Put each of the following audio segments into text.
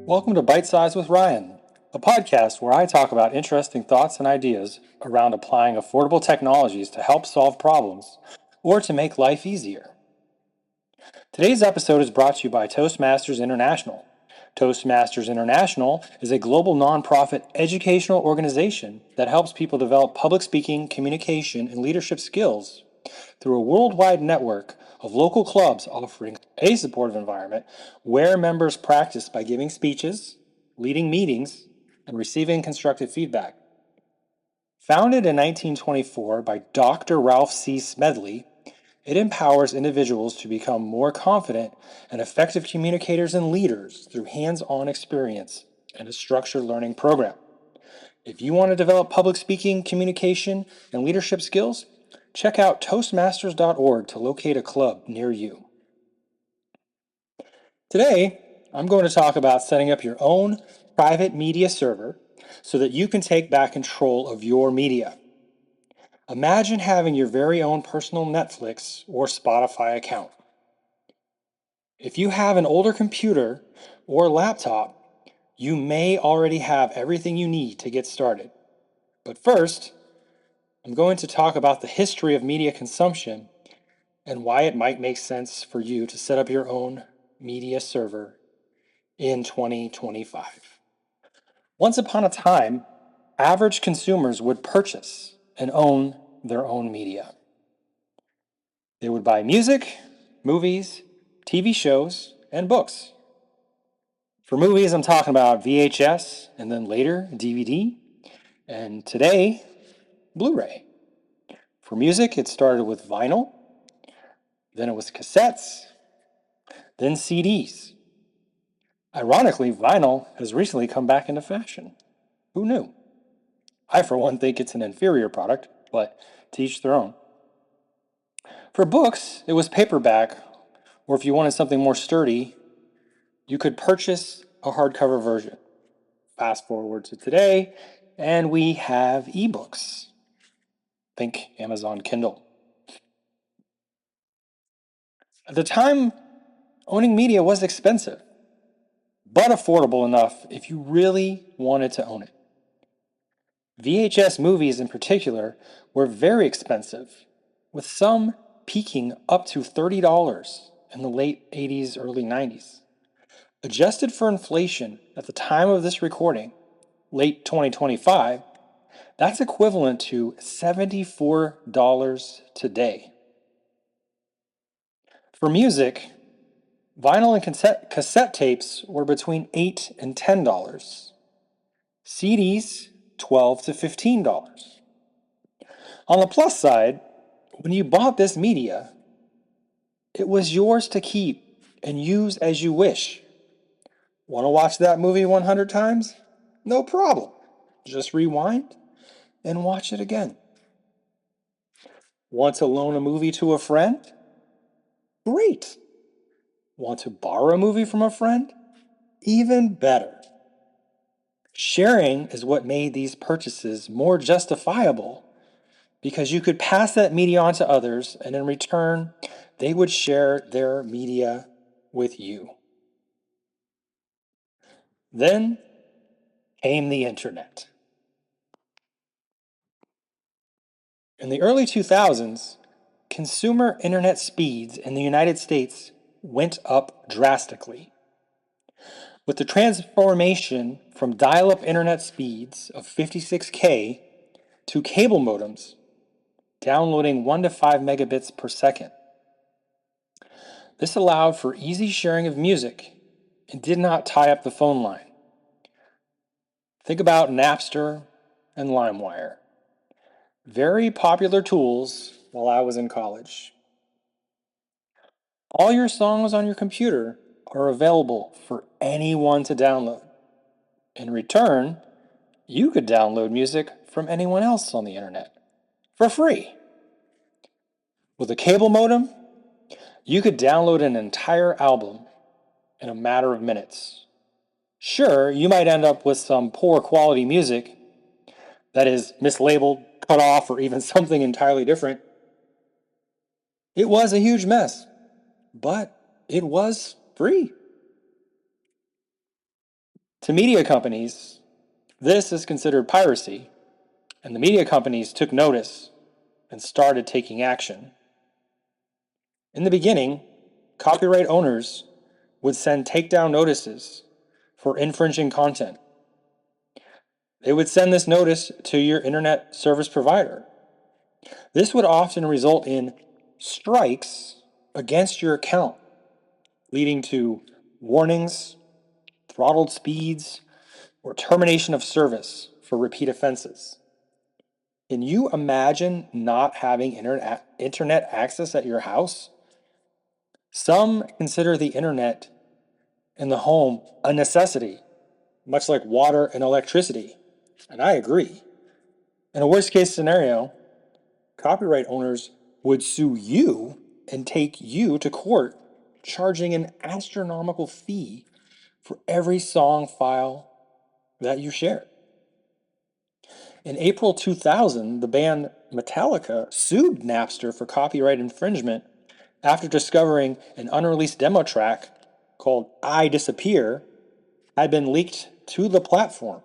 Welcome to Bite Size with Ryan, a podcast where I talk about interesting thoughts and ideas around applying affordable technologies to help solve problems or to make life easier. Today's episode is brought to you by Toastmasters International. Toastmasters International is a global nonprofit educational organization that helps people develop public speaking, communication, and leadership skills through a worldwide network of local clubs offering a supportive environment where members practice by giving speeches, leading meetings, and receiving constructive feedback. Founded in 1924 by Dr. Ralph C. Smedley, it empowers individuals to become more confident and effective communicators and leaders through hands-on experience and a structured learning program. If you want to develop public speaking, communication, and leadership skills, check out Toastmasters.org to locate a club near you. Today, I'm going to talk about setting up your own private media server so that you can take back control of your media. Imagine having your very own personal Netflix or Spotify account. If you have an older computer or laptop, you may already have everything you need to get started. But first, I'm going to talk about the history of media consumption and why it might make sense for you to set up your own media server in 2025. Once upon a time, average consumers would purchase and own their own media. They would buy music, movies, TV shows, and books. For movies, I'm talking about VHS and then later DVD, and today, Blu-ray. For music, it started with vinyl, then it was cassettes, then CDs. Ironically, vinyl has recently come back into fashion. Who knew? I, for one, think it's an inferior product, but to each their own. For books, it was paperback, or if you wanted something more sturdy, you could purchase a hardcover version. Fast forward to today, and we have ebooks. Think Amazon Kindle. At the time, owning media was expensive, but affordable enough if you really wanted to own it. VHS movies in particular were very expensive, with some peaking up to $30 in the late 80s, early 90s. Adjusted for inflation at the time of this recording, late 2025, that's equivalent to $74 today. For music, vinyl and cassette tapes were between $8 and $10. CDs, $12 to $15. On the plus side, when you bought this media, it was yours to keep and use as you wish. Want to watch that movie 100 times? No problem. Just rewind and watch it again. Want to loan a movie to a friend? Great. Want to borrow a movie from a friend? Even better. Sharing is what made these purchases more justifiable because you could pass that media on to others, and in return, they would share their media with you. Then came the internet. In the early 2000s, consumer internet speeds in the United States went up drastically. With the transformation from dial-up internet speeds of 56K to cable modems, downloading 1 to 5 megabits per second. This allowed for easy sharing of music and did not tie up the phone line. Think about Napster and LimeWire. Very popular tools while I was in college. All your songs on your computer are available for anyone to download. In return, you could download music from anyone else on the internet for free. With a cable modem, you could download an entire album in a matter of minutes. Sure, you might end up with some poor quality music that is mislabeled, cut off, or even something entirely different. It was a huge mess, but it was free. To media companies, this is considered piracy, and the media companies took notice and started taking action. In the beginning, copyright owners would send takedown notices for infringing content. They would send this notice to your internet service provider. This would often result in strikes against your account, leading to warnings, throttled speeds, or termination of service for repeat offenses. Can you imagine not having internet access at your house? Some consider the internet in the home a necessity, much like water and electricity. And I agree. In a worst case scenario, copyright owners would sue you and take you to court, charging an astronomical fee for every song file that you share. In April 2000, the band Metallica sued Napster for copyright infringement after discovering an unreleased demo track called I Disappear had been leaked to the platform,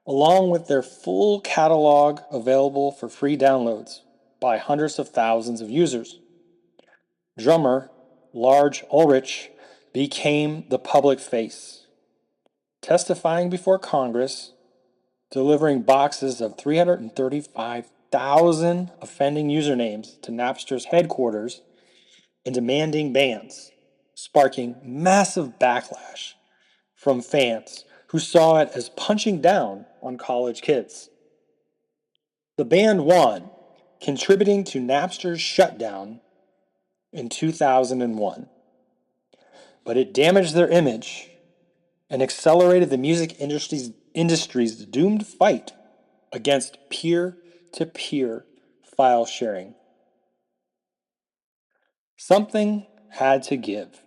along with their full catalog available for free downloads by hundreds of thousands of users. Drummer Lars Ulrich became the public face, testifying before Congress, delivering boxes of 335,000 offending usernames to Napster's headquarters and demanding bans, sparking massive backlash from fans who saw it as punching down on college kids. The band won, contributing to Napster's shutdown in 2001. But it damaged their image and accelerated the music industry's doomed fight against peer-to-peer file sharing. Something had to give.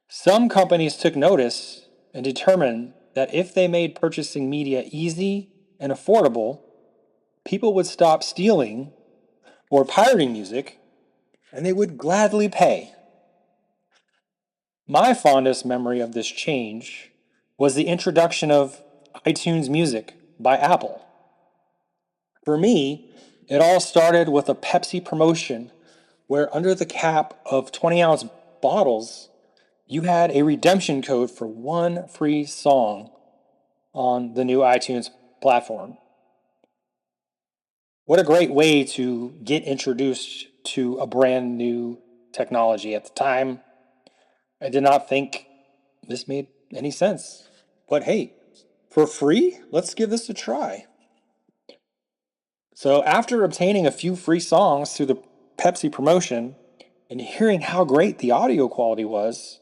Some companies took notice and determined that if they made purchasing media easy and affordable, people would stop stealing or pirating music, and they would gladly pay. My fondest memory of this change was the introduction of iTunes Music by Apple. For me, it all started with a Pepsi promotion where under the cap of 20-ounce bottles, you had a redemption code for one free song on the new iTunes platform. What a great way to get introduced to a brand new technology. At the time, I did not think this made any sense. But hey, for free, let's give this a try. So after obtaining a few free songs through the Pepsi promotion and hearing how great the audio quality was,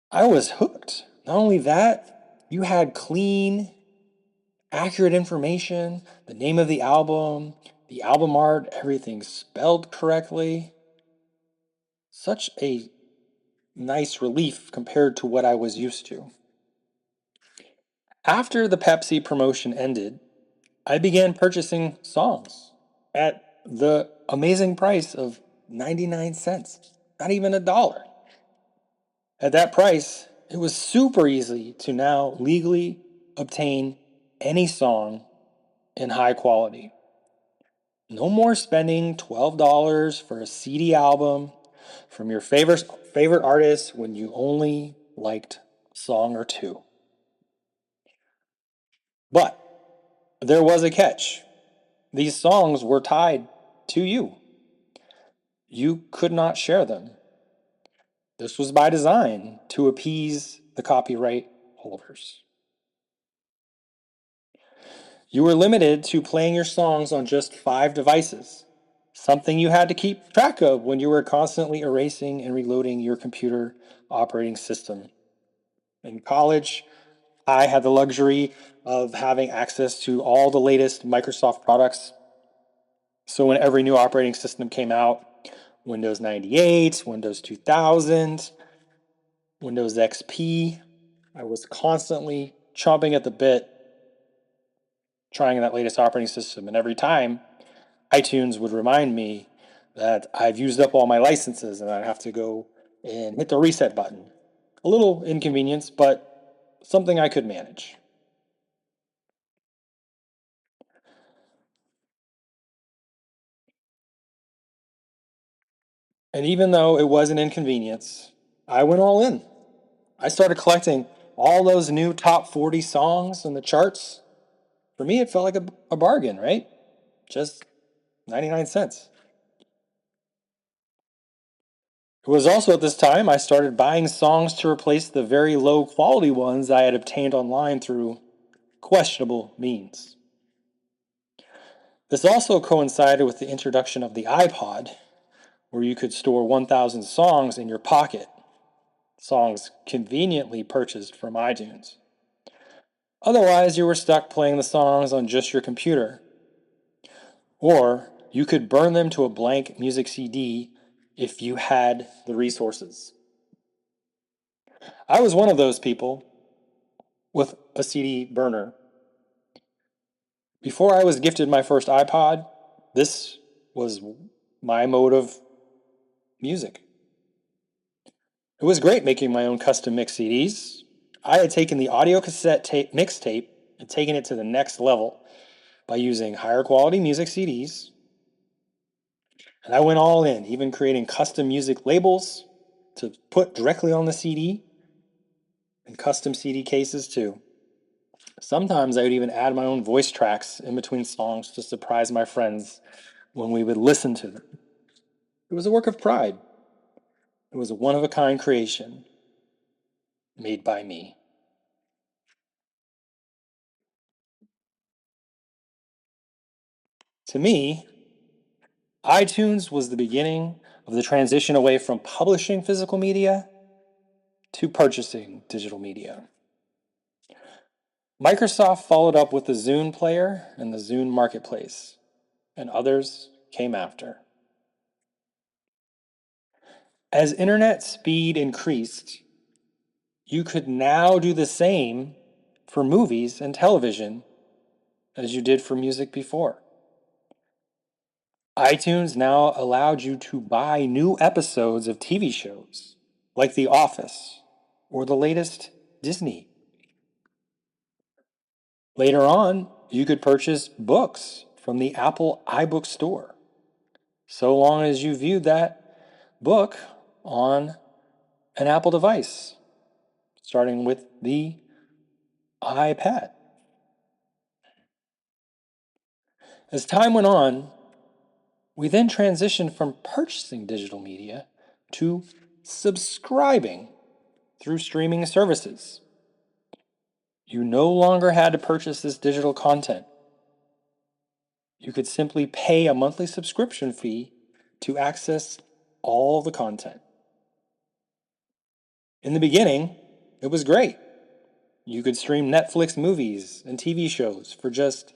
I was hooked. Not only that, you had clean, accurate information, the name of the album art, everything spelled correctly. Such a nice relief compared to what I was used to. After the Pepsi promotion ended, I began purchasing songs at the amazing price of 99 cents, not even $1. At that price, it was super easy to now legally obtain any song in high quality. No more spending $12 for a CD album from your favorite artist when you only liked a song or two. But there was a catch. These songs were tied to you. You could not share them. This was by design to appease the copyright holders. You were limited to playing your songs on just 5 devices, something you had to keep track of when you were constantly erasing and reloading your computer operating system. In college, I had the luxury of having access to all the latest Microsoft products. So when every new operating system came out, Windows 98, Windows 2000, Windows XP, I was constantly chomping at the bit trying that latest operating system. And every time, iTunes would remind me that I've used up all my licenses and I'd have to go and hit the reset button. A little inconvenience, but something I could manage. And even though it was an inconvenience, I went all in. I started collecting all those new top 40 songs in the charts. For me, it felt like a bargain, right? Just 99 cents. It was also at this time I started buying songs to replace the very low quality ones I had obtained online through questionable means. This also coincided with the introduction of the iPod, where you could store 1,000 songs in your pocket, songs conveniently purchased from iTunes. Otherwise, you were stuck playing the songs on just your computer. Or you could burn them to a blank music CD if you had the resources. I was one of those people with a CD burner. Before I was gifted my first iPod, this was my mode of music. It was great making my own custom mix CDs. I had taken the audio cassette tape mixtape and taken it to the next level by using higher quality music CDs. And I went all in, even creating custom music labels to put directly on the CD and custom CD cases too. Sometimes I would even add my own voice tracks in between songs to surprise my friends when we would listen to them. It was a work of pride. It was a one of a kind creation made by me. To me, iTunes was the beginning of the transition away from publishing physical media to purchasing digital media. Microsoft followed up with the Zune player and the Zune marketplace, and others came after. As internet speed increased, you could now do the same for movies and television as you did for music before. iTunes now allowed you to buy new episodes of TV shows like The Office or the latest Disney. Later on, you could purchase books from the Apple iBook store, so long as you viewed that book on an Apple device, starting with the iPad. As time went on, we then transitioned from purchasing digital media to subscribing through streaming services. You no longer had to purchase this digital content. You could simply pay a monthly subscription fee to access all the content. In the beginning, it was great. You could stream Netflix movies and TV shows for just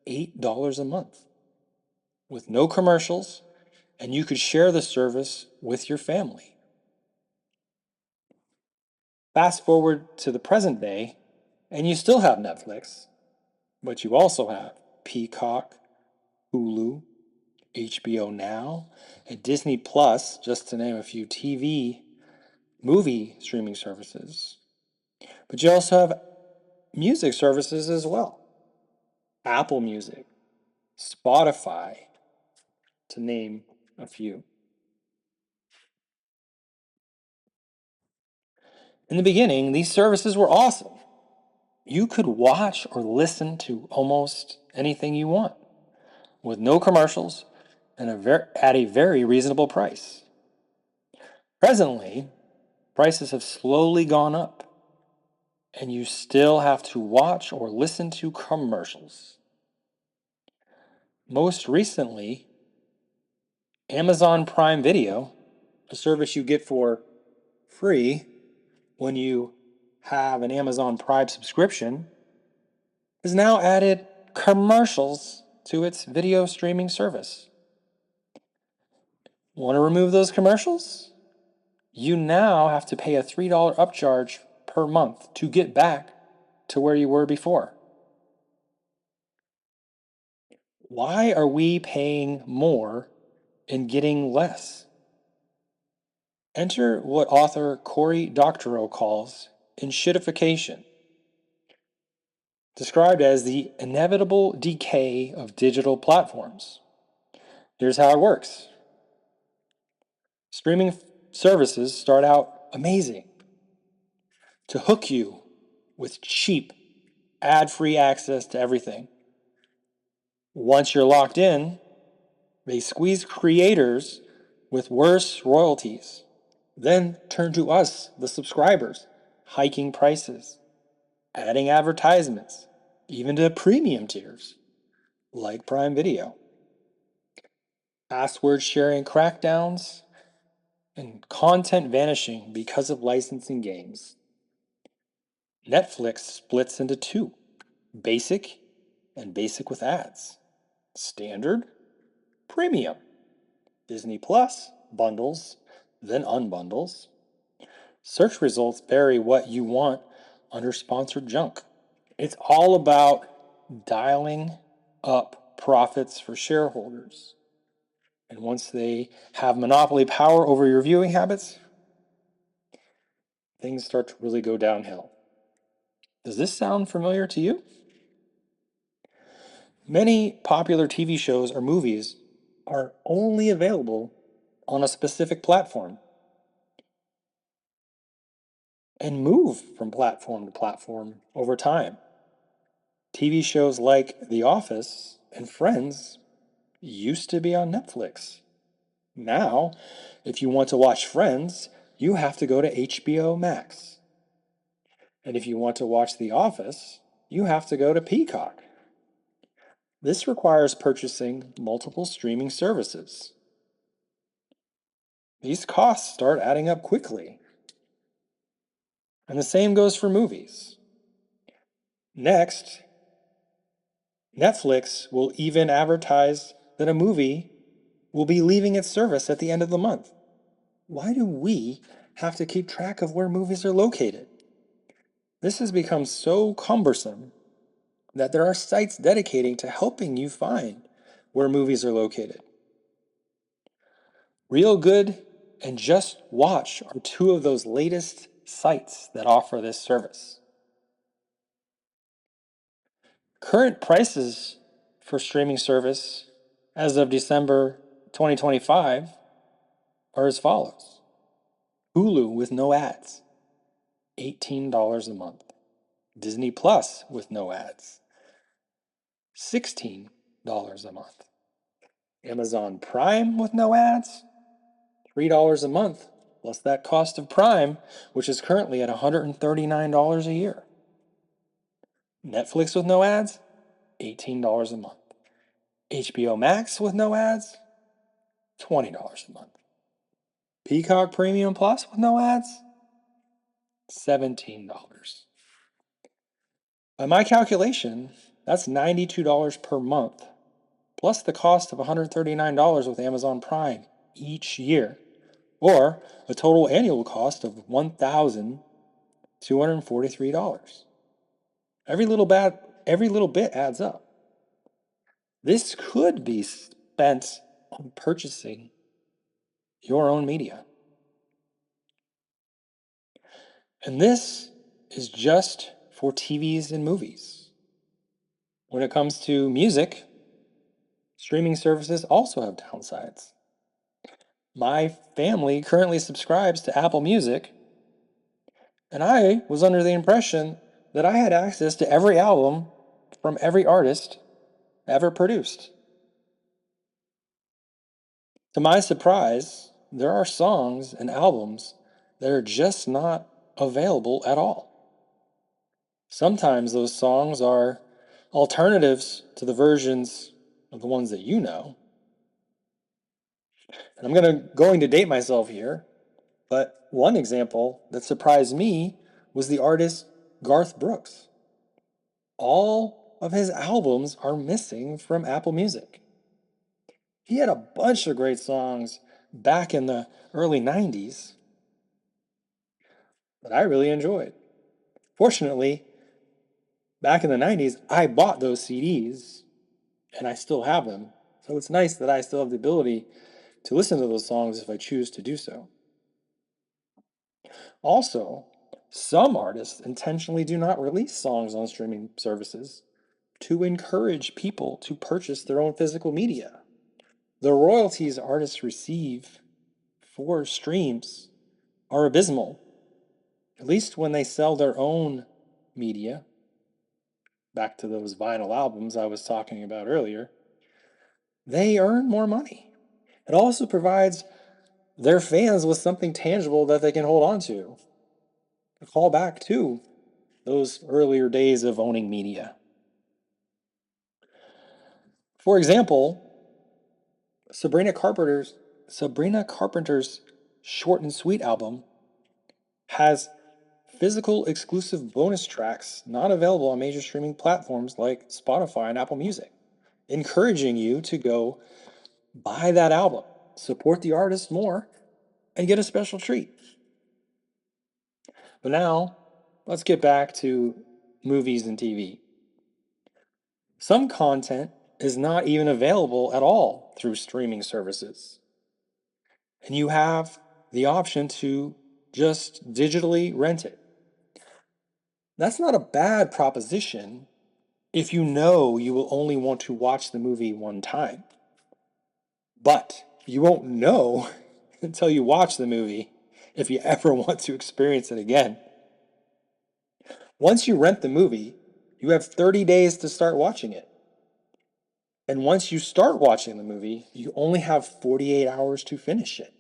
$8 a month with no commercials, and you could share the service with your family. Fast forward to the present day, and you still have Netflix, but you also have Peacock, Hulu, HBO Now, and Disney Plus, just to name a few TV movie streaming services. But you also have music services as well. Apple Music, Spotify, to name a few. In the beginning, these services were awesome. You could watch or listen to almost anything you want with no commercials and at a very reasonable price. Presently, prices have slowly gone up, and you still have to watch or listen to commercials. Most recently, Amazon Prime Video, a service you get for free when you have an Amazon Prime subscription, has now added commercials to its video streaming service. Want to remove those commercials? You now have to pay a $3 upcharge per month to get back to where you were before. Why are we paying more and getting less? Enter what author Cory Doctorow calls enshittification, described as the inevitable decay of digital platforms. Here's how it works. Streaming services start out amazing to hook you with cheap, ad-free access to everything. Once you're locked in, they squeeze creators with worse royalties, then turn to us, the subscribers, hiking prices, adding advertisements, even to premium tiers, like Prime Video. Password sharing crackdowns, and content vanishing because of licensing games. Netflix splits into two, basic and basic with ads. Standard, premium. Disney Plus, bundles, then unbundles. Search results bury what you want under sponsored junk. It's all about dialing up profits for shareholders. And once they have monopoly power over your viewing habits, things start to really go downhill. Does this sound familiar to you? Many popular TV shows or movies are only available on a specific platform and move from platform to platform over time. TV shows like The Office and Friends used to be on Netflix. Now, if you want to watch Friends, you have to go to HBO Max. And if you want to watch The Office, you have to go to Peacock. This requires purchasing multiple streaming services. These costs start adding up quickly. And the same goes for movies. Next, Netflix will even advertise that a movie will be leaving its service at the end of the month. Why do we have to keep track of where movies are located? This has become so cumbersome that there are sites dedicating to helping you find where movies are located. Real Good and Just Watch are two of those latest sites that offer this service. Current prices for streaming service as of December 2025 are as follows. Hulu with no ads, $18 a month. Disney Plus with no ads, $16 a month. Amazon Prime with no ads, $3 a month, plus that cost of Prime, which is currently at $139 a year. Netflix with no ads, $18 a month. HBO Max with no ads, $20 a month. Peacock Premium Plus with no ads, $17. By my calculation, that's $92 per month, plus the cost of $139 with Amazon Prime each year, or a total annual cost of $1,243. Every little bit adds up. This could be spent on purchasing your own media. And this is just for TVs and movies. When it comes to music, streaming services also have downsides. My family currently subscribes to Apple Music, and I was under the impression that I had access to every album from every artist ever produced. To my surprise, there are songs and albums that are just not available at all. Sometimes those songs are alternatives to the versions of the ones that you know. And I'm going to date myself here, but one example that surprised me was the artist Garth Brooks. All of his albums are missing from Apple Music. He had a bunch of great songs back in the early 90s that I really enjoyed. Fortunately, back in the 90s, I bought those CDs and I still have them. So it's nice that I still have the ability to listen to those songs if I choose to do so. Also, some artists intentionally do not release songs on streaming services to encourage people to purchase their own physical media. The royalties artists receive for streams are abysmal, at least when they sell their own media. Back to those vinyl albums I was talking about earlier, they earn more money. It also provides their fans with something tangible that they can hold on to. A call back to those earlier days of owning media. For example, Sabrina Carpenter's Sabrina Carpenter's Short and Sweet album has physical exclusive bonus tracks not available on major streaming platforms like Spotify and Apple Music, encouraging you to go buy that album, support the artist more, and get a special treat. But now, let's get back to movies and TV. Some content is not even available at all through streaming services. And you have the option to just digitally rent it. That's not a bad proposition if you know you will only want to watch the movie one time. But you won't know until you watch the movie if you ever want to experience it again. Once you rent the movie, you have 30 days to start watching it. And once you start watching the movie, you only have 48 hours to finish it.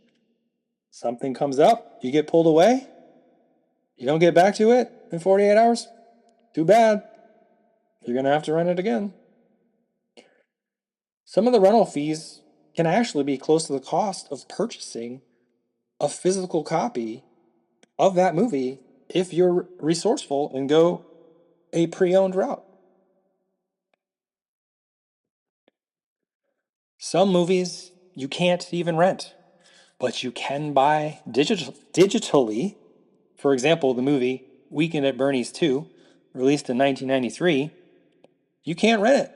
Something comes up, you get pulled away, you don't get back to it in 48 hours? Too bad. You're going to have to rent it again. Some of the rental fees can actually be close to the cost of purchasing a physical copy of that movie if you're resourceful and go a pre-owned route. Some movies you can't even rent, but you can buy digitally. For example, the movie Weekend at Bernie's 2, released in 1993, you can't rent it,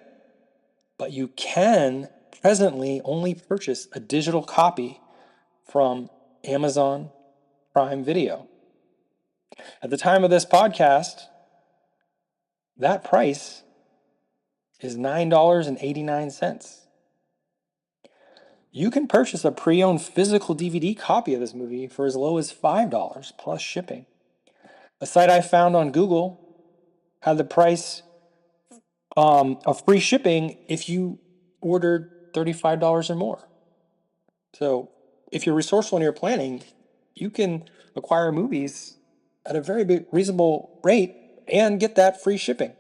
but you can presently only purchase a digital copy from Amazon Prime Video. At the time of this podcast, that price is $9.89. You can purchase a pre-owned physical DVD copy of this movie for as low as $5 plus shipping. A site I found on Google had the price of free shipping if you ordered $35 or more. So if you're resourceful in your planning, you can acquire movies at a very reasonable rate and get that free shipping.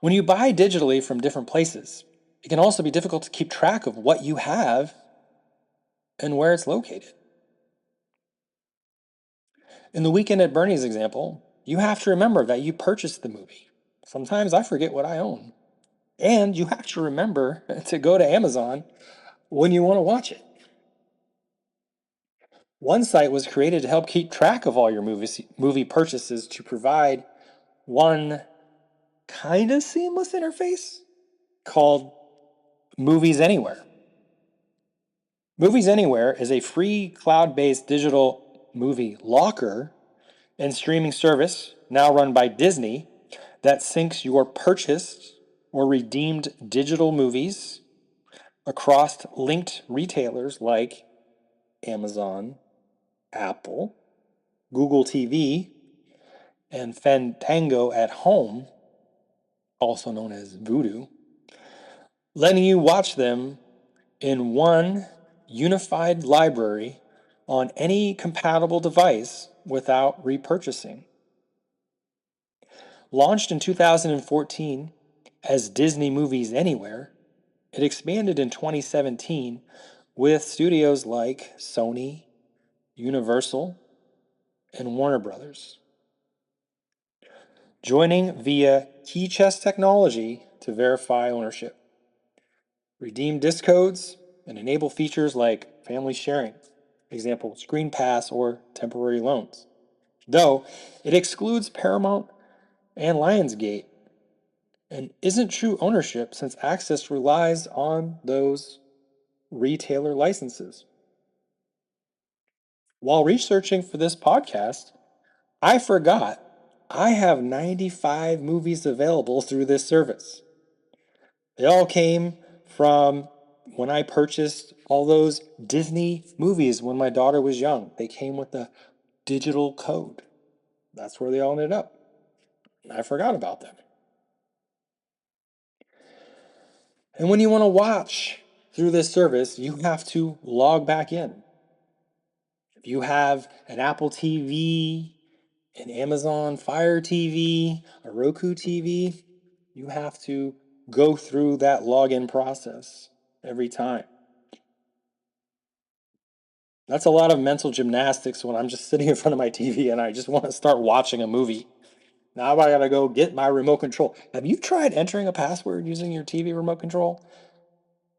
When you buy digitally from different places, it can also be difficult to keep track of what you have and where it's located. In the Weekend at Bernie's example, you have to remember that you purchased the movie. Sometimes I forget what I own. And you have to remember to go to Amazon when you want to watch it. One site was created to help keep track of all your movie purchases to provide one kind of seamless interface called Movies Anywhere. Movies Anywhere is a free cloud-based digital movie locker and streaming service now run by Disney that syncs your purchased or redeemed digital movies across linked retailers like Amazon, Apple, Google TV, and Fandango at Home, also known as Vudu, letting you watch them in one unified library on any compatible device without repurchasing. Launched in 2014 as Disney Movies Anywhere, it expanded in 2017 with studios like Sony, Universal, and Warner Brothers. Joining via key chest technology to verify ownership, redeem disc codes, and enable features like family sharing, example, Screen Pass or temporary loans. Though it excludes Paramount and Lionsgate and isn't true ownership since access relies on those retailer licenses. While researching for this podcast, I forgot I have 95 movies available through this service. They all came from when I purchased all those Disney movies when my daughter was young. They came with a digital code. That's where they all ended up. I forgot about them. And when you want to watch through this service, you have to log back in. If you have an Apple TV, an Amazon Fire TV, a Roku TV, you have to go through that login process every time. That's a lot of mental gymnastics when I'm just sitting in front of my TV and I just want to start watching a movie. Now I gotta go get my remote control. Have you tried entering a password using your TV remote control?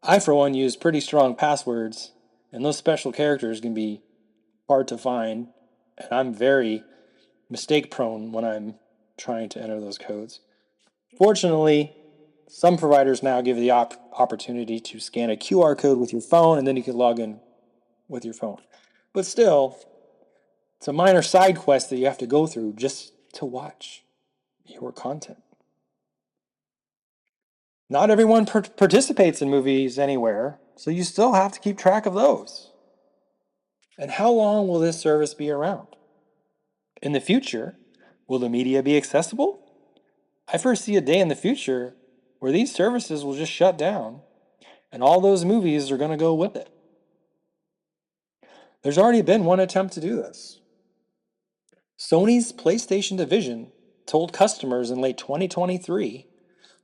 I, for one, use pretty strong passwords, and those special characters can be hard to find, and I'm very mistake prone when I'm trying to enter those codes. Fortunately, some providers now give the opportunity to scan a QR code with your phone, and then you can log in with your phone. But still, it's a minor side quest that you have to go through just to watch your content. Not everyone participates in movies anywhere, so you still have to keep track of those. And how long will this service be around? In the future, will the media be accessible? I foresee a day in the future where these services will just shut down and all those movies are going to go with it. There's already been one attempt to do this. Sony's PlayStation division told customers in late 2023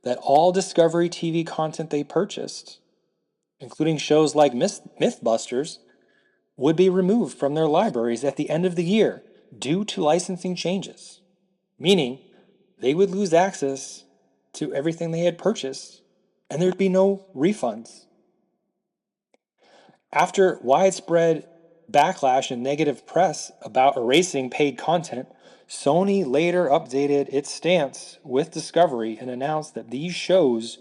that all Discovery TV content they purchased, including shows like Mythbusters, would be removed from their libraries at the end of the year due to licensing changes, meaning they would lose access to everything they had purchased and there'd be no refunds. After widespread backlash and negative press about erasing paid content, Sony later updated its stance with Discovery and announced that these shows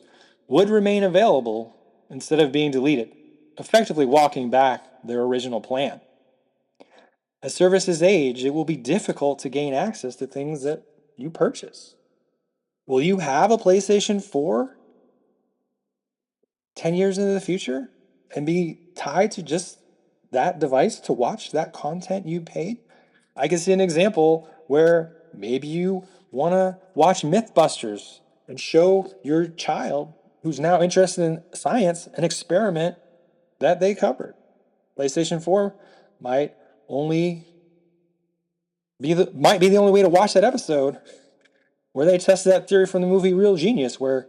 would remain available instead of being deleted, effectively walking back their original plan. As services age, it will be difficult to gain access to things that you purchase. Will you have a PlayStation 4 10 years into the future and be tied to just that device to watch that content you paid? I can see an example where maybe you want to watch Mythbusters and show your child who's now interested in science an experiment that they covered. PlayStation 4 might only might be the only way to watch that episode where they tested that theory from the movie Real Genius, where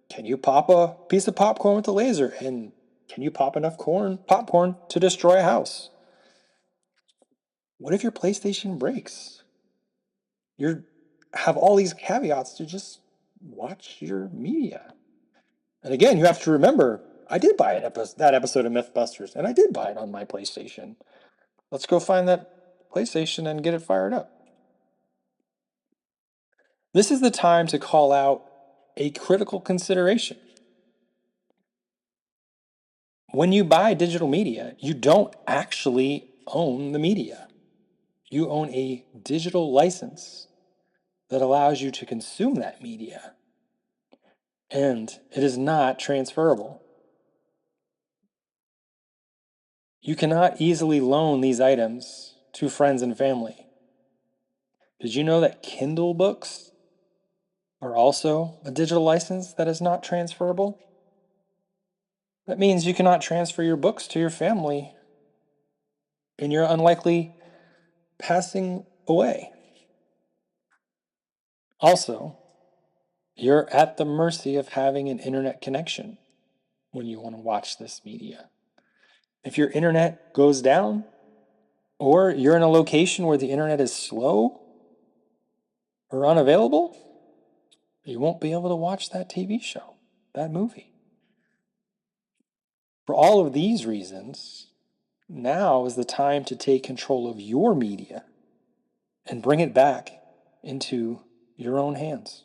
can you pop a piece of popcorn with a laser, and can you pop enough popcorn to destroy a house? What if your PlayStation breaks? You have all these caveats to just watch your media. And again, you have to remember, I did buy that episode of Mythbusters, and I did buy it on my PlayStation. Let's go find that PlayStation and get it fired up. This is the time to call out a critical consideration. When you buy digital media, you don't actually own the media. You own a digital license that allows you to consume that media, and it is not transferable. You cannot easily loan these items to friends and family. Did you know that Kindle books are also a digital license that is not transferable? That means you cannot transfer your books to your family and you're unlikely passing away. Also, you're at the mercy of having an internet connection when you want to watch this media. If your internet goes down, or you're in a location where the internet is slow or unavailable, you won't be able to watch that TV show, that movie. For all of these reasons, now is the time to take control of your media and bring it back into your own hands.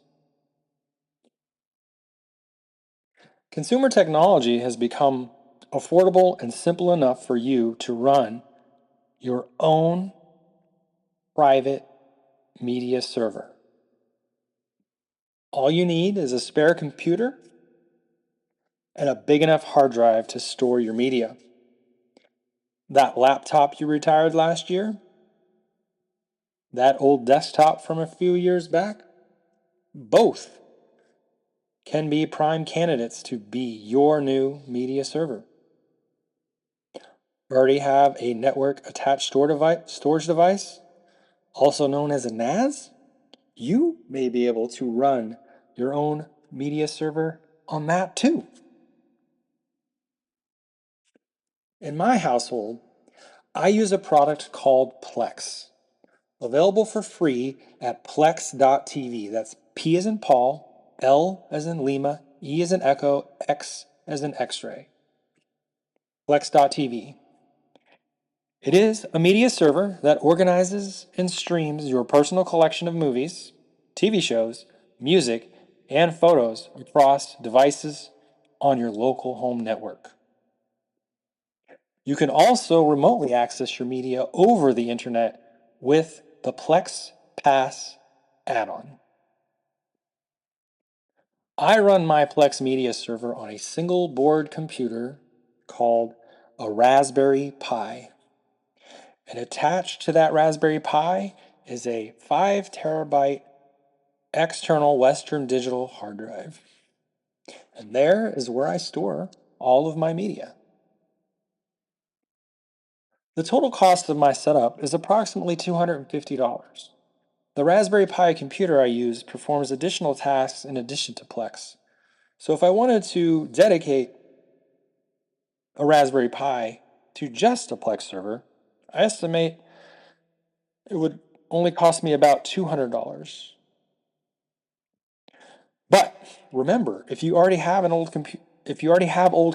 Consumer technology has become affordable and simple enough for you to run your own private media server. All you need is a spare computer and a big enough hard drive to store your media. That laptop you retired last year, that old desktop from a few years back, both can be prime candidates to be your new media server. Already have a network attached storage device, also known as a NAS? You may be able to run your own media server on that too. In my household, I use a product called Plex, available for free at plex.tv. That's P as in Paul, L as in Lima, E as in Echo, X as in X-ray. Plex.tv. It is a media server that organizes and streams your personal collection of movies, TV shows, music, and photos across devices on your local home network. You can also remotely access your media over the internet with the Plex Pass add-on. I run my Plex media server on a single board computer called a Raspberry Pi. And attached to that Raspberry Pi is a 5 terabyte external Western Digital hard drive. And there is where I store all of my media. The total cost of my setup is approximately $250. The Raspberry Pi computer I use performs additional tasks in addition to Plex. So if I wanted to dedicate a Raspberry Pi to just a Plex server, I estimate it would only cost me about $200. But remember, if you already have old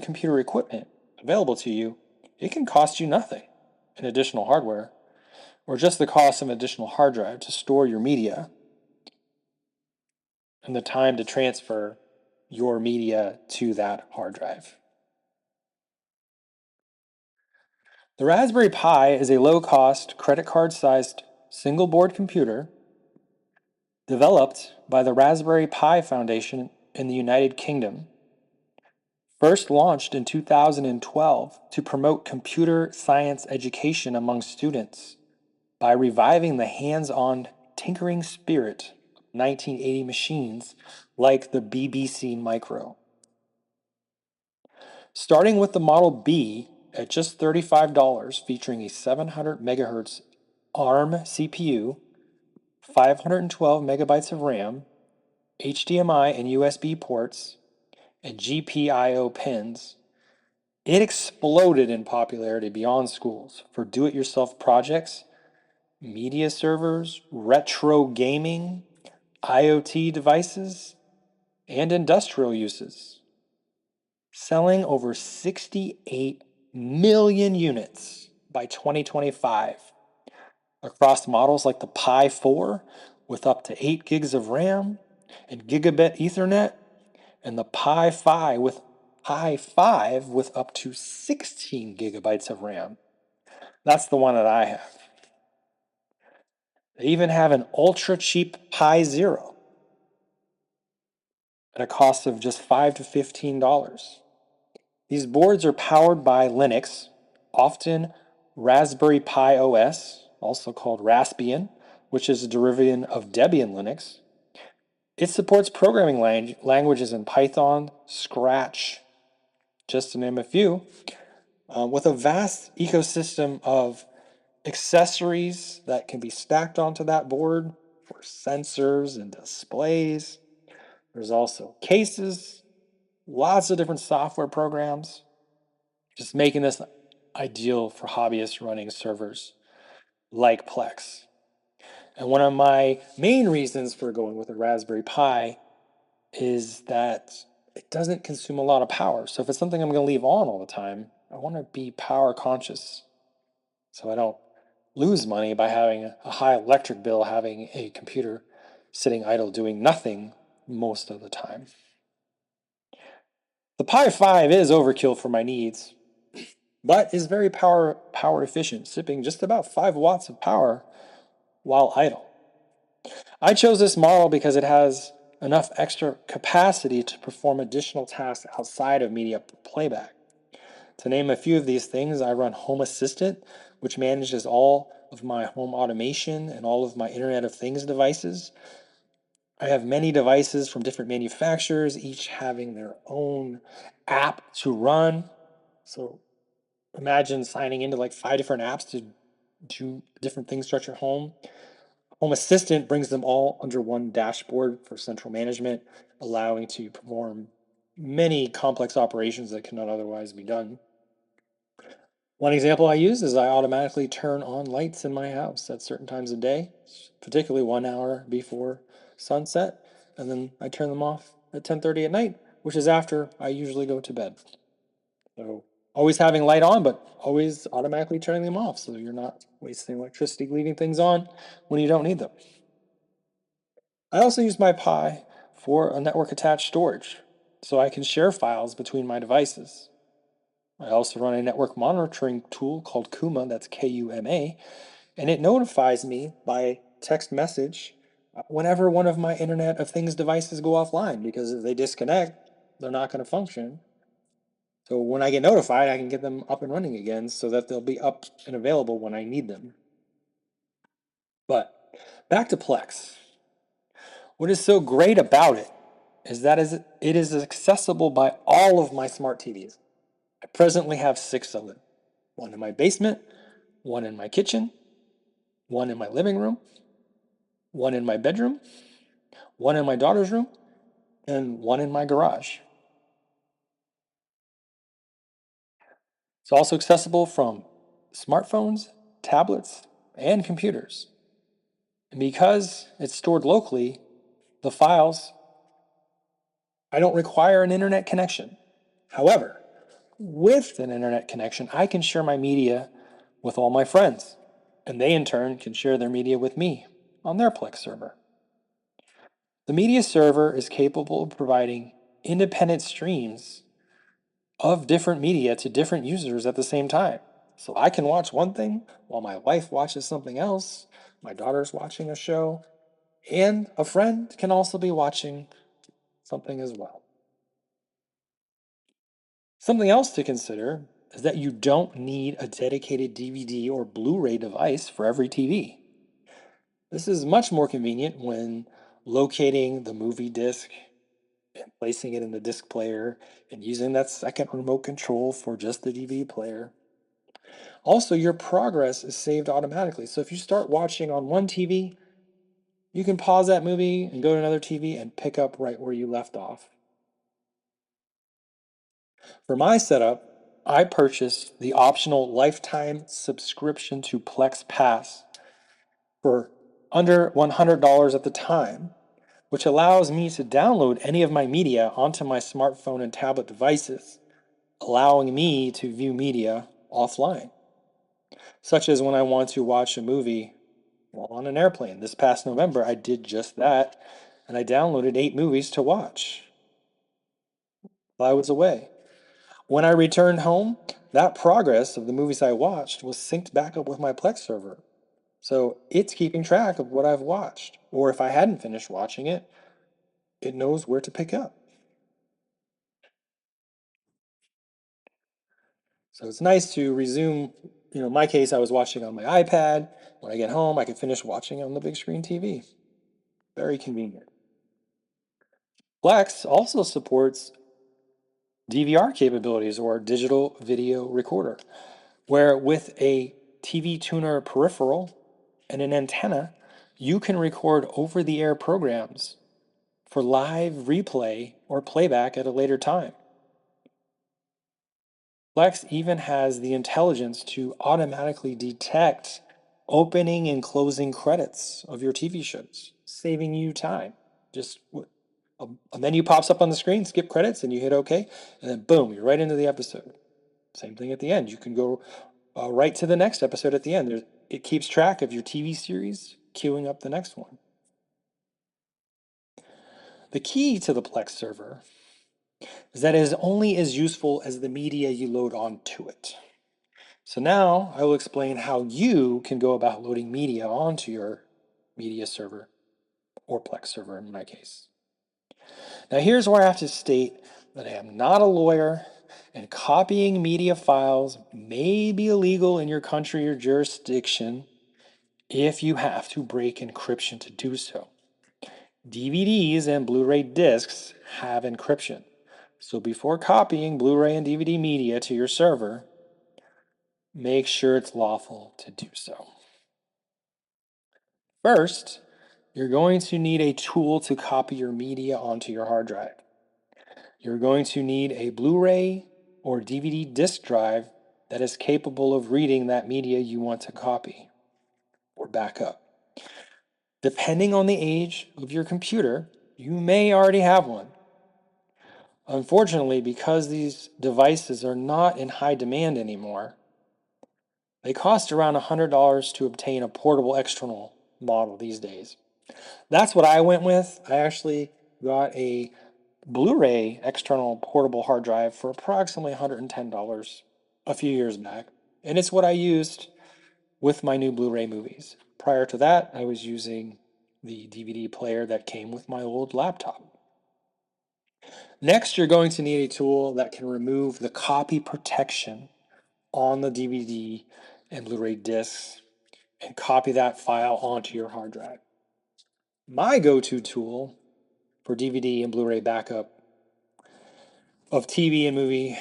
computer equipment available to you, it can cost you nothing in additional hardware, or just the cost of an additional hard drive to store your media and the time to transfer your media to that hard drive. The Raspberry Pi is a low-cost, credit card-sized, single-board computer developed by the Raspberry Pi Foundation in the United Kingdom. First launched in 2012 to promote computer science education among students by reviving the hands-on tinkering spirit of 1980 machines like the BBC Micro. Starting with the Model B at just $35, featuring a 700 megahertz ARM CPU, 512 megabytes of RAM, HDMI and USB ports, and GPIO pins, it exploded in popularity beyond schools for do-it-yourself projects, media servers, retro gaming, IoT devices, and industrial uses, selling over 68 million units by 2025 across models like the Pi 4 with up to 8 gigs of RAM and gigabit Ethernet, and the Pi 5 with up to 16 gigabytes of RAM. That's the one that I have. They even have an ultra cheap Pi Zero at a cost of just $5 to $15. These boards are powered by Linux, often Raspberry Pi OS, also called Raspbian, which is a derivative of Debian Linux. It supports programming languages in Python, Scratch, just to name a few, with a vast ecosystem of accessories that can be stacked onto that board for sensors and displays. There's also cases, lots of different software programs, just making this ideal for hobbyists running servers like Plex. And one of my main reasons for going with a Raspberry Pi is that it doesn't consume a lot of power. So if it's something I'm going to leave on all the time, I want to be power conscious so I don't lose money by having a high electric bill having a computer sitting idle doing nothing most of the time. The Pi 5 is overkill for my needs, but is very power power efficient, sipping just about 5 watts of power while idle. I chose this model because it has enough extra capacity to perform additional tasks outside of media playback. To name a few of these things, I run Home Assistant, which manages all of my home automation and all of my Internet of Things devices. I have many devices from different manufacturers, each having their own app to run. So imagine signing into like 5 different apps to do different things throughout your home. Home Assistant brings them all under one dashboard for central management, allowing to perform many complex operations that cannot otherwise be done. One example I use is I automatically turn on lights in my house at certain times of day, particularly 1 hour before sunset, and then I turn them off at 10:30 at night, which is after I usually go to bed. So always having light on, but always automatically turning them off so you're not wasting electricity leaving things on when you don't need them. I also use my Pi for a network attached storage so I can share files between my devices. I also run a network monitoring tool called Kuma, that's Kuma, and it notifies me by text message whenever one of my Internet of Things devices go offline, because if they disconnect, they're not going to function. So when I get notified, I can get them up and running again so that they'll be up and available when I need them. But back to Plex. What is so great about it is that it is accessible by all of my smart TVs. I presently have 6 of them. One in my basement, one in my kitchen, one in my living room, one in my bedroom, one in my daughter's room, and one in my garage. It's also accessible from smartphones, tablets, and computers. And because it's stored locally, the files, I don't require an internet connection. However, with an internet connection, I can share my media with all my friends, and they in turn can share their media with me on their Plex server. The media server is capable of providing independent streams of different media to different users at the same time. So I can watch one thing while my wife watches something else, my daughter's watching a show, and a friend can also be watching something as well. Something else to consider is that you don't need a dedicated DVD or Blu-ray device for every TV. This is much more convenient when locating the movie disc and placing it in the disc player and using that second remote control for just the DVD player. Also, your progress is saved automatically. So if you start watching on one TV, you can pause that movie and go to another TV and pick up right where you left off. For my setup, I purchased the optional lifetime subscription to Plex Pass for under $100 at the time, which allows me to download any of my media onto my smartphone and tablet devices, allowing me to view media offline, such as when I want to watch a movie while on an airplane. This past November, I did just that, and I downloaded 8 movies to watch while I was away. When I returned home, that progress of the movies I watched was synced back up with my Plex server. So it's keeping track of what I've watched. Or if I hadn't finished watching it, it knows where to pick up. So it's nice to resume. In my case, I was watching on my iPad. When I get home, I can finish watching on the big screen TV. Very convenient. Plex also supports DVR capabilities, or digital video recorder, where with a TV tuner peripheral and an antenna, you can record over-the-air programs for live replay or playback at a later time. Plex even has the intelligence to automatically detect opening and closing credits of your TV shows, saving you time. Just a menu pops up on the screen, skip credits, and you hit OK, and then boom, you're right into the episode. Same thing at the end. You can go right to the next episode at the end. It keeps track of your TV series, queuing up the next one. The key to the Plex server is that it is only as useful as the media you load onto it. So now I will explain how you can go about loading media onto your media server, or Plex server in my case. Now here's where I have to state that I am not a lawyer, and copying media files may be illegal in your country or jurisdiction if you have to break encryption to do so. DVDs and Blu-ray discs have encryption. So before copying Blu-ray and DVD media to your server, make sure it's lawful to do so. First, you're going to need a tool to copy your media onto your hard drive. You're going to need a Blu-ray or DVD disc drive that is capable of reading that media you want to copy or back up. Depending on the age of your computer, you may already have one. Unfortunately, because these devices are not in high demand anymore, they cost around $100 to obtain a portable external model these days. That's what I went with. I actually got a Blu-ray external portable hard drive for approximately $110 a few years back, and it's what I used with my new Blu-ray movies. Prior to that, I was using the DVD player that came with my old laptop. Next, you're going to need a tool that can remove the copy protection on the DVD and Blu-ray discs and copy that file onto your hard drive. My go-to tool for DVD and Blu-ray backup of TV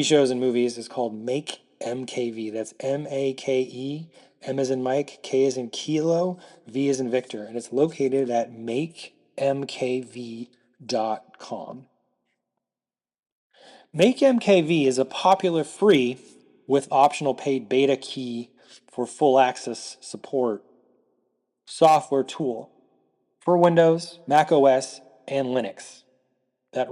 shows and movies is called Make MKV. That's MAKE, M as in Mike, K as in Kilo, V as in Victor, and it's located at makemkv.com. MakeMKV is a popular free with optional paid beta key for full access support software tool for Windows, Mac OS, and Linux that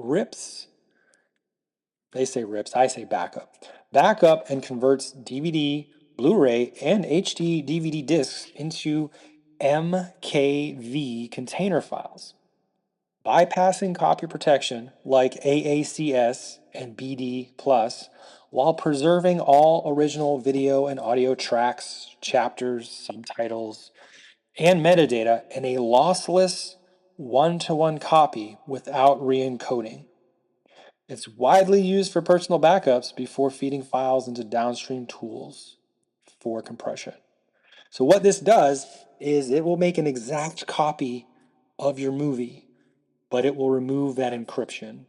they say rips, I say backup and converts DVD, Blu-ray, and HD DVD discs into MKV container files, bypassing copy protection like AACS and BD+, while preserving all original video and audio tracks, chapters, subtitles, and metadata in a lossless one-to-one copy without re-encoding. It's widely used for personal backups before feeding files into downstream tools for compression. So what this does is it will make an exact copy of your movie, but it will remove that encryption.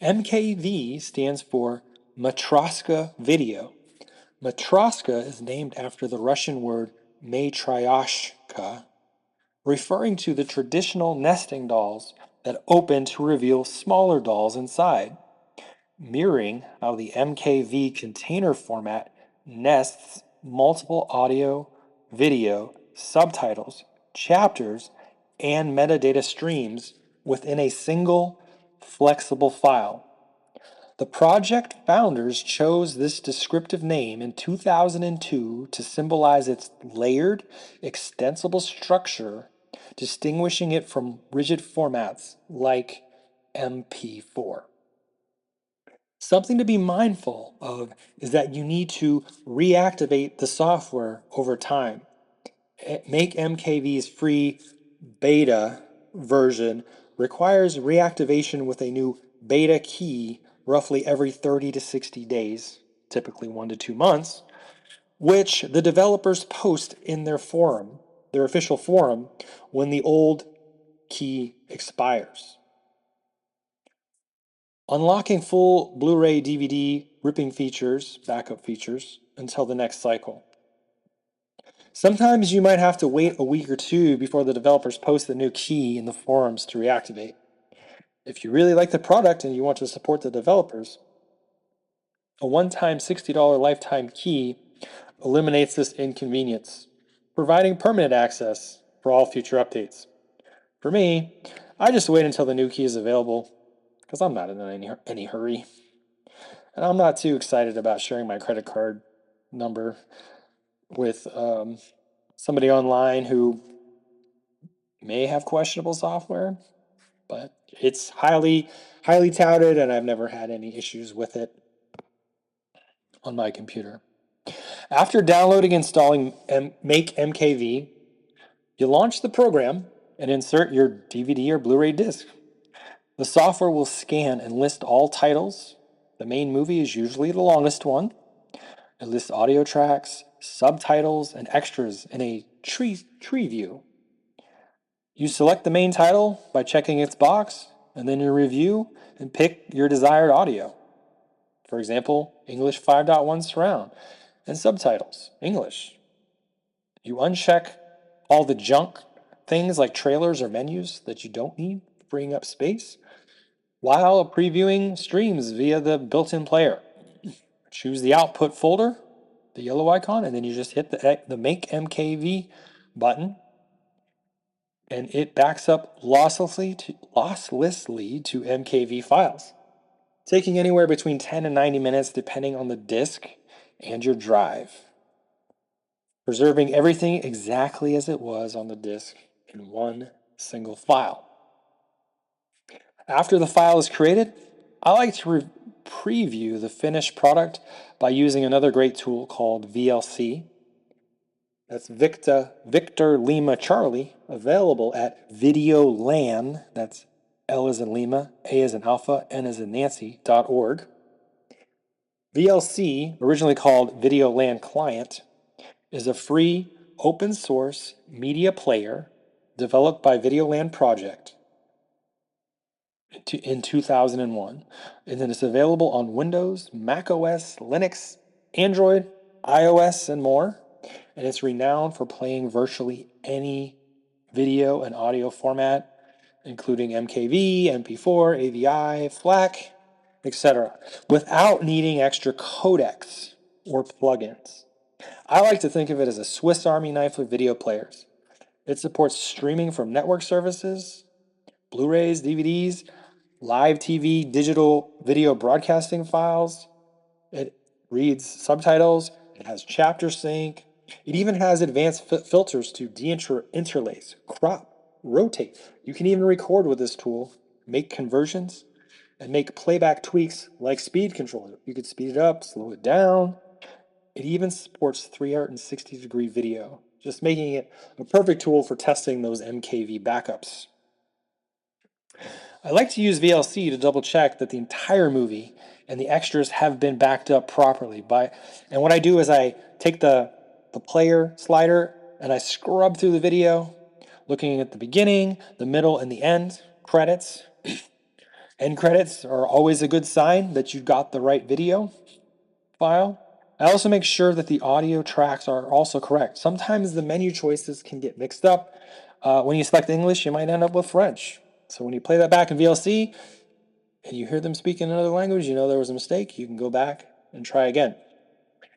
MKV stands for Matroska Video. Matroska is named after the Russian word matryoshka, referring to the traditional nesting dolls that open to reveal smaller dolls inside, mirroring how the MKV container format nests multiple audio, video, subtitles, chapters, and metadata streams within a single flexible file. The project founders chose this descriptive name in 2002 to symbolize its layered, extensible structure, distinguishing it from rigid formats like MP4. Something to be mindful of is that you need to reactivate the software over time. Make MKV's free beta version requires reactivation with a new beta key roughly every 30 to 60 days, typically 1 to 2 months, which the developers post in their forum, their official forum, when the old key expires. Unlocking full Blu-ray DVD ripping features, backup features, until the next cycle. Sometimes you might have to wait a week or two before the developers post the new key in the forums to reactivate. If you really like the product and you want to support the developers, a one-time $60 lifetime key eliminates this inconvenience, providing permanent access for all future updates. For me, I just wait until the new key is available because I'm not in any hurry. And I'm not too excited about sharing my credit card number with somebody online who may have questionable software, but it's highly touted and I've never had any issues with it. on my computer. After downloading and installing Make MKV, you launch the program and insert your DVD or Blu-ray disc. The software will scan and list all titles. The main movie is usually the longest one. It lists audio tracks, subtitles, and extras in a tree view. You select the main title by checking its box, and then you review and pick your desired audio. For example, English 5.1 surround and subtitles, English. You uncheck all the junk things like trailers or menus that you don't need, freeing up space, while previewing streams via the built-in player. Choose the output folder, the yellow icon, and then you just hit the Make MKV button, and it backs up losslessly to MKV files, taking anywhere between 10 and 90 minutes depending on the disk and your drive, preserving everything exactly as it was on the disk in one single file. After the file is created, I like to preview the finished product by using another great tool called VLC. That's Victor Lima Charlie, available at VideoLAN, that's L as in Lima, A as in Alpha, N as in Nancy.org. VLC, originally called VideoLAN Client, is a free open source media player developed by VideoLAN Project in 2001, and then it's available on Windows, Mac OS, Linux, Android, iOS, and more. And it's renowned for playing virtually any video and audio format, including MKV, MP4, AVI, FLAC, etc., without needing extra codecs or plugins. I like to think of it as a Swiss Army knife with video players. It supports streaming from network services, Blu-rays, DVDs, live TV, digital video broadcasting files. It reads subtitles. It has chapter sync. It even has advanced filters to interlace, crop, rotate. You can even record with this tool, make conversions, and make playback tweaks like speed control. You could speed it up, slow it down. It even supports 360-degree video, just making it a perfect tool for testing those MKV backups. I like to use VLC to double check that the entire movie and the extras have been backed up properly. And what I do is I take the player slider and I scrub through the video, looking at the beginning, the middle, and the end credits. End credits are always a good sign that you got the right video file. I also make sure that the audio tracks are also correct. Sometimes the menu choices can get mixed up. When you select English, you might end up with French. So when you play that back in VLC and you hear them speak in another language, you know there was a mistake. You can go back and try again.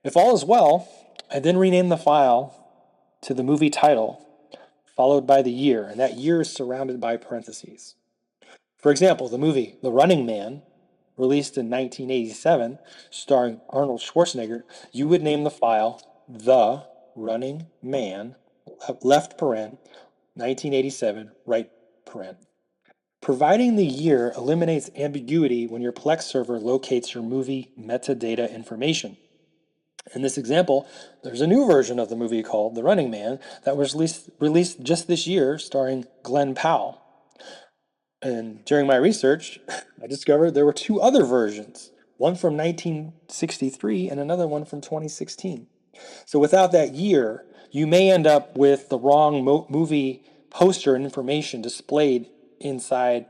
If all is well, I then rename the file to the movie title, followed by the year, and that year is surrounded by parentheses. For example, the movie The Running Man, released in 1987, starring Arnold Schwarzenegger, you would name the file The Running Man, left paren, 1987, right paren. Providing the year eliminates ambiguity when your Plex server locates your movie metadata information. In this example, there's a new version of the movie called The Running Man that was released just this year, starring Glenn Powell. And during my research, I discovered there were two other versions, one from 1963 and another one from 2016. So without that year, you may end up with the wrong movie poster and information displayed inside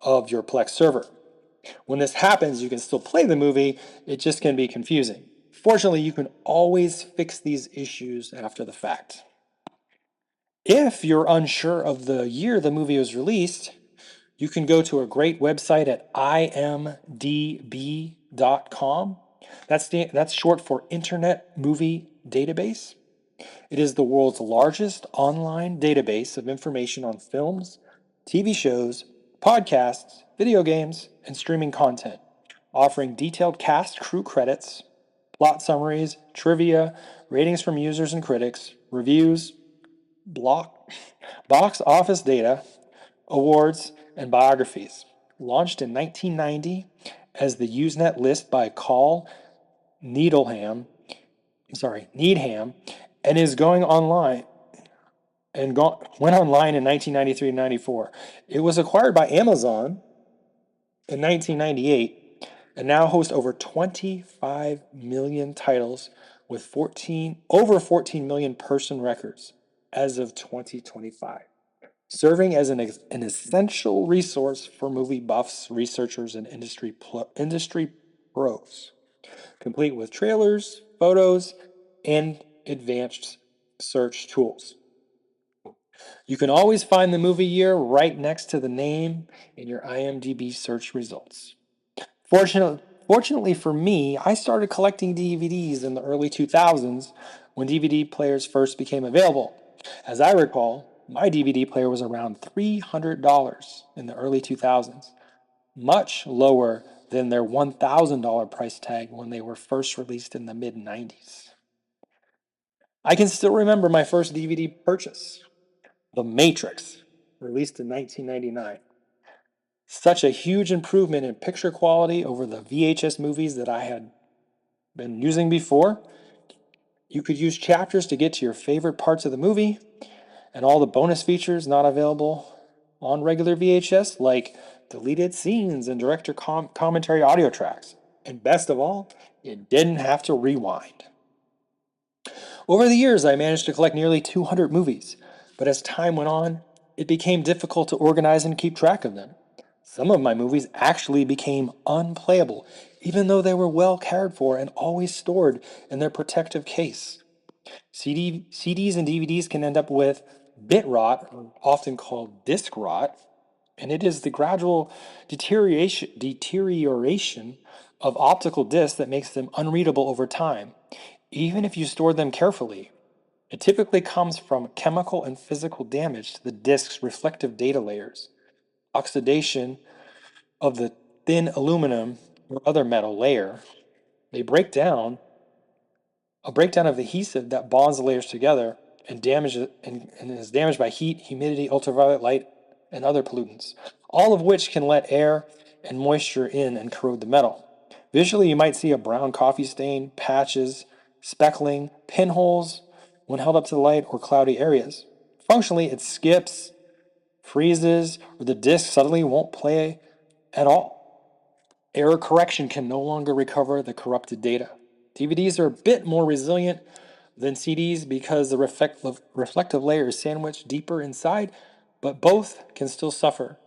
of your Plex server. When this happens, you can still play the movie, it just can be confusing. Fortunately, you can always fix these issues after the fact. If you're unsure of the year the movie was released, you can go to a great website at imdb.com. That's short for Internet Movie Database. It is the world's largest online database of information on films, TV shows, podcasts, video games, and streaming content, offering detailed cast crew credits, plot summaries, trivia, ratings from users and critics, reviews, box office data, awards, and biographies. Launched in 1990 as the Usenet list by Call Needham, Needham, and is going online went online in 1993 and 94. It was acquired by Amazon in 1998 and now hosts over 25 million titles with over 14 million person records as of 2025, serving as an essential resource for movie buffs, researchers, and industry pros, complete with trailers, photos, and advanced search tools. You can always find the movie year right next to the name in your IMDb search results. Fortunately for me, I started collecting DVDs in the early 2000s when DVD players first became available. As I recall, my DVD player was around $300 in the early 2000s, much lower than their $1,000 price tag when they were first released in the mid 90s. I can still remember my first DVD purchase, The Matrix, released in 1999. Such a huge improvement in picture quality over the VHS movies that I had been using before. You could use chapters to get to your favorite parts of the movie and all the bonus features not available on regular VHS, like deleted scenes and director commentary audio tracks. And best of all, you didn't have to rewind. Over the years, I managed to collect nearly 200 movies, but as time went on, it became difficult to organize and keep track of them. Some of my movies actually became unplayable, even though they were well cared for and always stored in their protective case. CDs and DVDs can end up with bit rot, or often called disc rot, and it is the gradual deterioration of optical discs that makes them unreadable over time, even if you store them carefully. It typically comes from chemical and physical damage to the disk's reflective data layers, oxidation of the thin aluminum or other metal layer. They break down, a breakdown of the adhesive that bonds the layers together and and is damaged by heat, humidity, ultraviolet light, and other pollutants, all of which can let air and moisture in and corrode the metal. Visually, you might see a brown coffee stain, patches, speckling, pinholes when held up to the light, or cloudy areas. Functionally, it skips, freezes, or the disc suddenly won't play at all. Error correction can no longer recover the corrupted data. DVDs are a bit more resilient than CDs because the reflective layer is sandwiched deeper inside, but both can still suffer,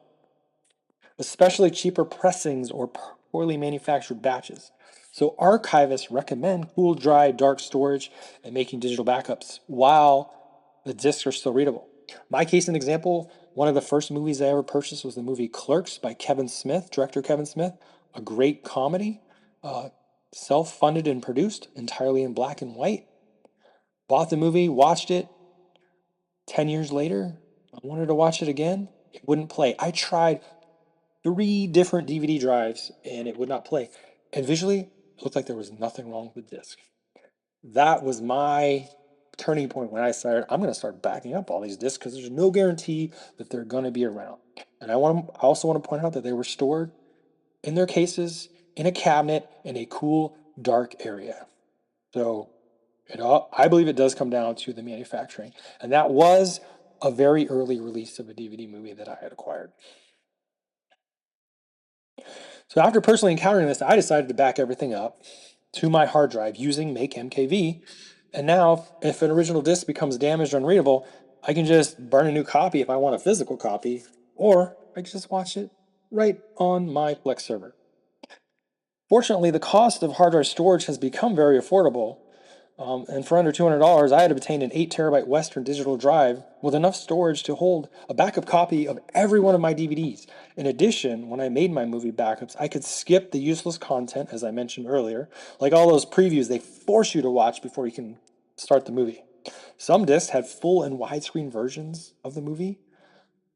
especially cheaper pressings or poorly manufactured batches. So archivists recommend cool, dry, dark storage and making digital backups while the discs are still readable. My case in example, one of the first movies I ever purchased was the movie Clerks by Kevin Smith, director Kevin Smith, a great comedy, uh, self-funded and produced, entirely in black and white. Bought the movie, watched it. 10 years later, I wanted to watch it again. It wouldn't play. I tried 3 different DVD drives and it would not play. And visually, it looked like there was nothing wrong with the disc. That was my turning point when I decided I'm going to start backing up all these discs because there's no guarantee that they're going to be around. And I also want to point out that they were stored in their cases in a cabinet in a cool, dark area. So I believe it does come down to the manufacturing. And that was a very early release of a DVD movie that I had acquired. So after personally encountering this, I decided to back everything up to my hard drive using Make MKV. And now, if an original disc becomes damaged or unreadable, I can just burn a new copy if I want a physical copy, or I can just watch it right on my Plex server. Fortunately, the cost of hard drive storage has become very affordable. And for under $200, I had obtained an 8 terabyte Western digital drive with enough storage to hold a backup copy of every one of my DVDs. In addition, when I made my movie backups, I could skip the useless content, as I mentioned earlier, like all those previews they force you to watch before you can start the movie. Some discs had full and widescreen versions of the movie.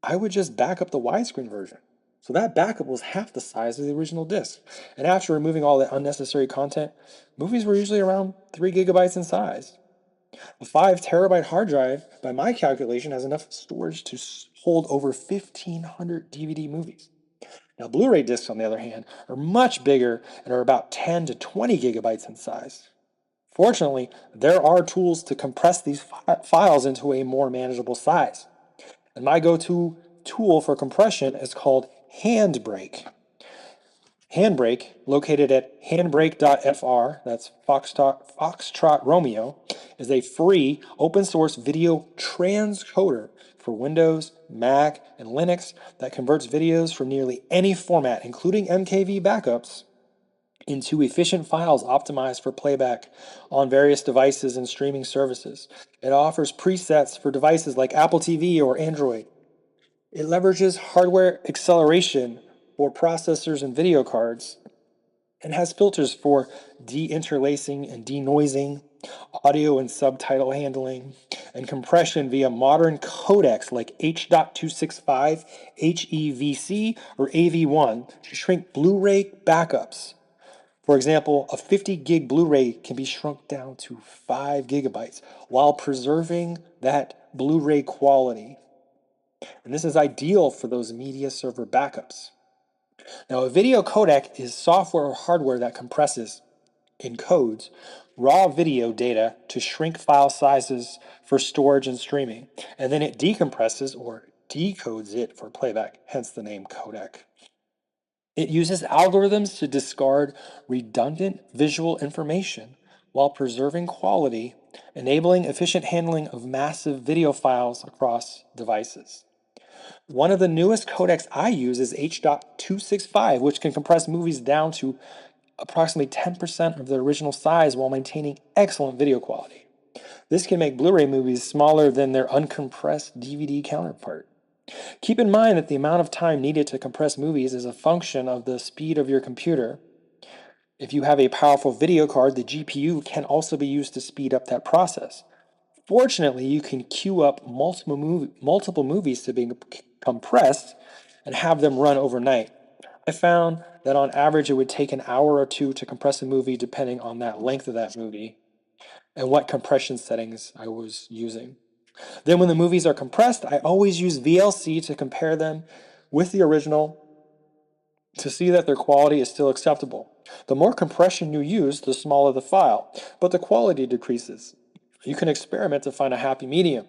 I would just back up the widescreen version. So that backup was half the size of the original disc. And after removing all the unnecessary content, movies were usually around 3 gigabytes in size. A 5 terabyte hard drive, by my calculation, has enough storage to hold over 1,500 DVD movies. Now, Blu-ray discs, on the other hand, are much bigger and are about 10 to 20 gigabytes in size. Fortunately, there are tools to compress these files into a more manageable size. And my go-to tool for compression is called Handbrake. Handbrake, located at handbrake.fr, that's Foxtrot Romeo, is a free open source video transcoder for Windows, Mac, and Linux that converts videos from nearly any format, including MKV backups, into efficient files optimized for playback on various devices and streaming services. It offers presets for devices like Apple TV or Android. It leverages hardware acceleration for processors and video cards and has filters for deinterlacing and denoising, audio and subtitle handling, and compression via modern codecs like H.265, HEVC, or AV1 to shrink Blu-ray backups. For example, a 50 gig Blu-ray can be shrunk down to 5 gigabytes while preserving that Blu-ray quality. And this is ideal for those media server backups. Now, a video codec is software or hardware that compresses, encodes, raw video data to shrink file sizes for storage and streaming, and then it decompresses or decodes it for playback, hence the name codec. It uses algorithms to discard redundant visual information while preserving quality, enabling efficient handling of massive video files across devices. One of the newest codecs I use is H.265, which can compress movies down to approximately 10% of their original size while maintaining excellent video quality. This can make Blu-ray movies smaller than their uncompressed DVD counterpart. Keep in mind that the amount of time needed to compress movies is a function of the speed of your computer. If you have a powerful video card, the GPU can also be used to speed up that process. Fortunately, you can queue up multiple movies to be compressed and have them run overnight. I found that on average it would take an hour or two to compress a movie depending on that length of that movie and what compression settings I was using. Then when the movies are compressed, I always use VLC to compare them with the original to see that their quality is still acceptable. The more compression you use, the smaller the file, but the quality decreases. You can experiment to find a happy medium.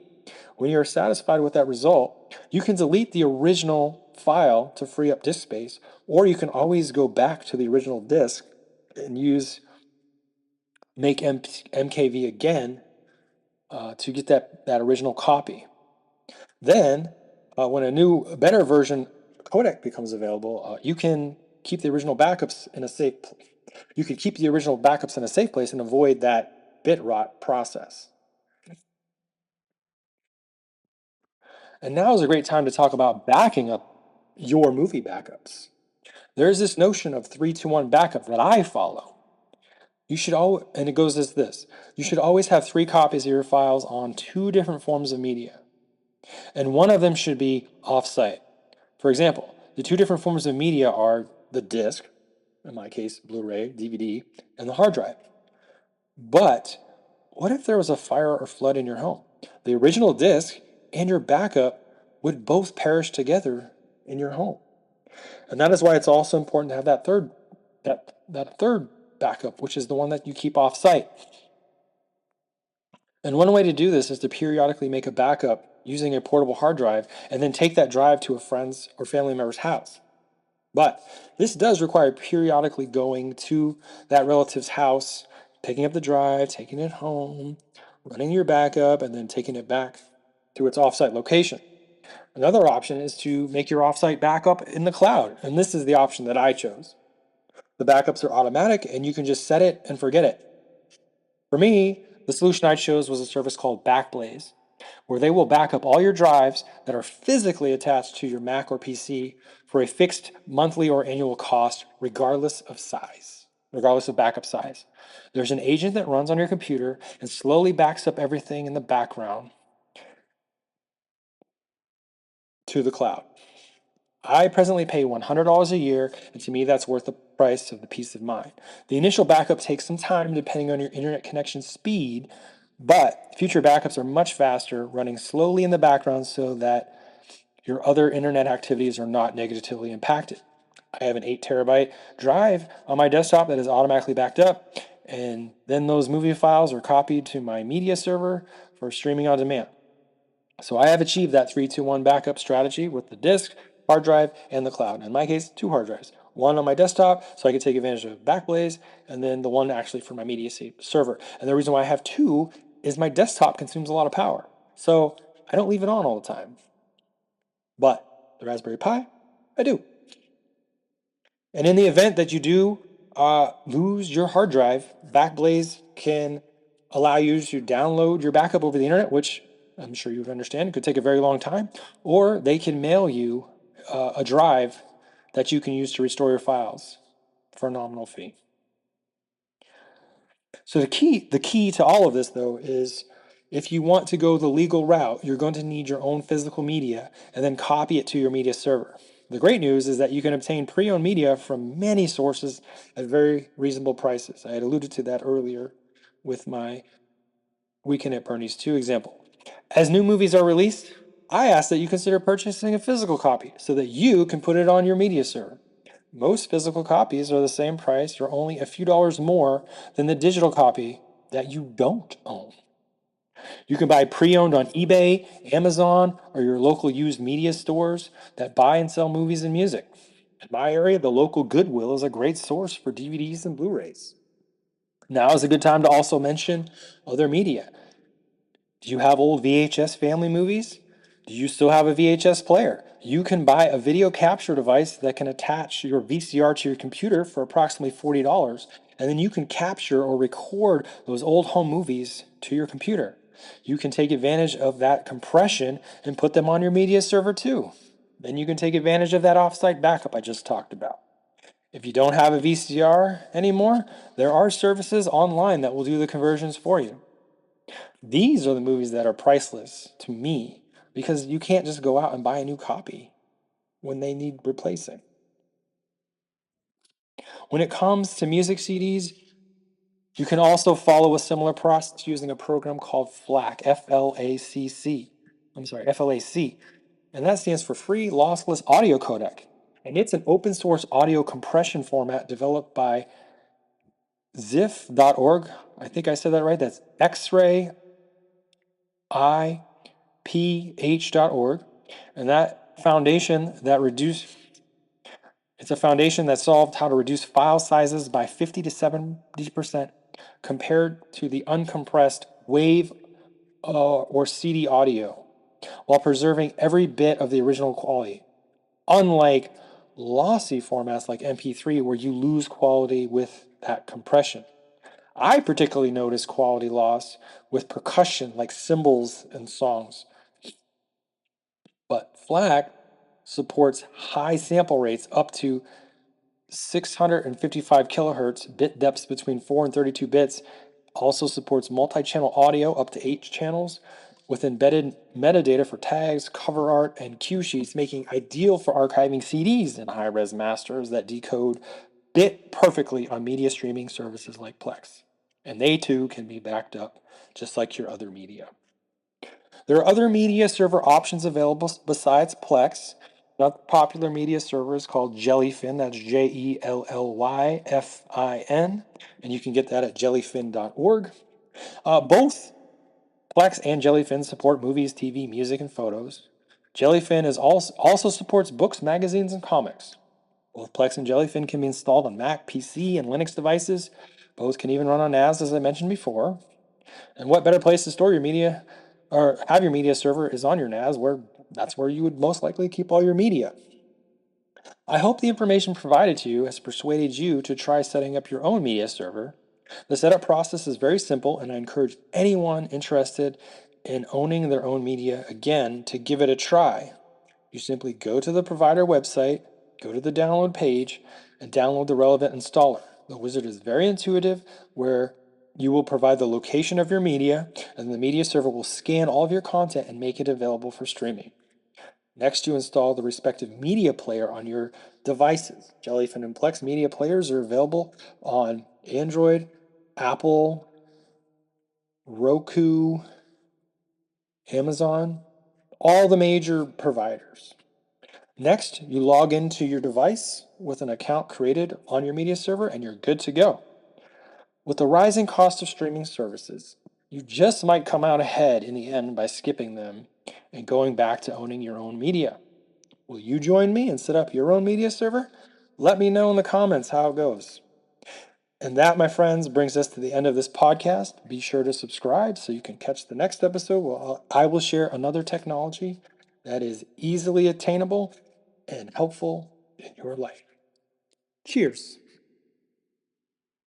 When you are satisfied with that result, you can delete the original file to free up disk space, or you can always go back to the original disk and make MKV again to get that original copy. Then, when a new, better version codec becomes available, you can keep the original backups in a safe. You can keep the original backups in a safe place and avoid that bit rot process. And now is a great time to talk about backing up your movie backups. There's this notion of 3-2-1 backup that I follow. You should and it goes as this. You should always have 3 copies of your files on 2 different forms of media, and one of them should be off-site. For example, the 2 different forms of media are the disk, in my case, Blu-ray, DVD, and the hard drive. But what if there was a fire or flood in your home? The original disk and your backup would both perish together in your home. And that is why it's also important to have that third backup, which is the one that you keep off-site. And one way to do this is to periodically make a backup using a portable hard drive and then take that drive to a friend's or family member's house. But this does require periodically going to that relative's house, picking up the drive, taking it home, running your backup, and then taking it back to its offsite location. Another option is to make your offsite backup in the cloud, and this is the option that I chose. The backups are automatic, and you can just set it and forget it. For me, the solution I chose was a service called Backblaze, where they will back up all your drives that are physically attached to your Mac or PC for a fixed monthly or annual cost, regardless of backup size. There's an agent that runs on your computer and slowly backs up everything in the background to the cloud. I presently pay $100 a year, and to me that's worth the price of the peace of mind. The initial backup takes some time depending on your internet connection speed, but future backups are much faster, running slowly in the background so that your other internet activities are not negatively impacted. I have an 8 terabyte drive on my desktop that is automatically backed up, and then those movie files are copied to my media server for streaming on demand. So I have achieved that 3-2-1 backup strategy with the disk, hard drive, and the cloud. In my case, 2 hard drives. One on my desktop so I can take advantage of Backblaze, and then the one actually for my media server. And the reason why I have two is my desktop consumes a lot of power. So I don't leave it on all the time. But the Raspberry Pi, I do. And in the event that you do lose your hard drive, Backblaze can allow you to download your backup over the internet, which I'm sure you would understand. It could take a very long time. Or they can mail you a drive that you can use to restore your files for a nominal fee. So the key to all of this, though, is if you want to go the legal route, you're going to need your own physical media and then copy it to your media server. The great news is that you can obtain pre-owned media from many sources at very reasonable prices. I had alluded to that earlier with my Weekend at Bernie's 2 example. As new movies are released, I ask that you consider purchasing a physical copy so that you can put it on your media server. Most physical copies are the same price or only a few dollars more than the digital copy that you don't own. You can buy pre-owned on eBay, Amazon, or your local used media stores that buy and sell movies and music. In my area, the local Goodwill is a great source for DVDs and Blu-rays. Now is a good time to also mention other media. Do you have old VHS family movies? Do you still have a VHS player? You can buy a video capture device that can attach your VCR to your computer for approximately $40, and then you can capture or record those old home movies to your computer. You can take advantage of that compression and put them on your media server too. Then you can take advantage of that offsite backup I just talked about. If you don't have a VCR anymore, there are services online that will do the conversions for you. These are the movies that are priceless to me because you can't just go out and buy a new copy when they need replacing. When it comes to music CDs, you can also follow a similar process using a program called FLAC, F-L-A-C-C. I'm sorry, FLAC. And that stands for Free Lossless Audio Codec. And it's an open source audio compression format developed by xiph.org. I think I said that right. That's X-ray iph.org, and that foundation that it's a foundation that solved how to reduce file sizes by 50 to 70% compared to the uncompressed wave or CD audio, while preserving every bit of the original quality. Unlike lossy formats like MP3, where you lose quality with that compression. I particularly notice quality loss with percussion like cymbals and songs. But FLAC supports high sample rates up to 655 kilohertz, bit depths between 4 and 32 bits, also supports multi-channel audio up to 8 channels with embedded metadata for tags, cover art, and cue sheets, making ideal for archiving CDs and high-res masters that decode bit perfectly on media streaming services like Plex. And they too can be backed up just like your other media. There are other media server options available besides Plex. Another popular media server is called Jellyfin. That's Jellyfin, and you can get that at jellyfin.org. Both Plex and Jellyfin support movies, TV, music, and photos. Jellyfin also supports books, magazines, and comics. Both Plex and Jellyfin can be installed on Mac, PC, and Linux devices. Both can even run on NAS, as I mentioned before. And what better place to store your media or have your media server is on your NAS, where that's where you would most likely keep all your media. I hope the information provided to you has persuaded you to try setting up your own media server. The setup process is very simple, and I encourage anyone interested in owning their own media again to give it a try. You simply go to the provider website, go to the download page, and download the relevant installer. The wizard is very intuitive, where you will provide the location of your media, and the media server will scan all of your content and make it available for streaming. Next, you install the respective media player on your devices. Jellyfin and Plex media players are available on Android, Apple, Roku, Amazon, all the major providers. Next, you log into your device with an account created on your media server and you're good to go. With the rising cost of streaming services, you just might come out ahead in the end by skipping them and going back to owning your own media. Will you join me and set up your own media server? Let me know in the comments how it goes. And that, my friends, brings us to the end of this podcast. Be sure to subscribe so you can catch the next episode where I will share another technology that is easily attainable and helpful in your life. Cheers.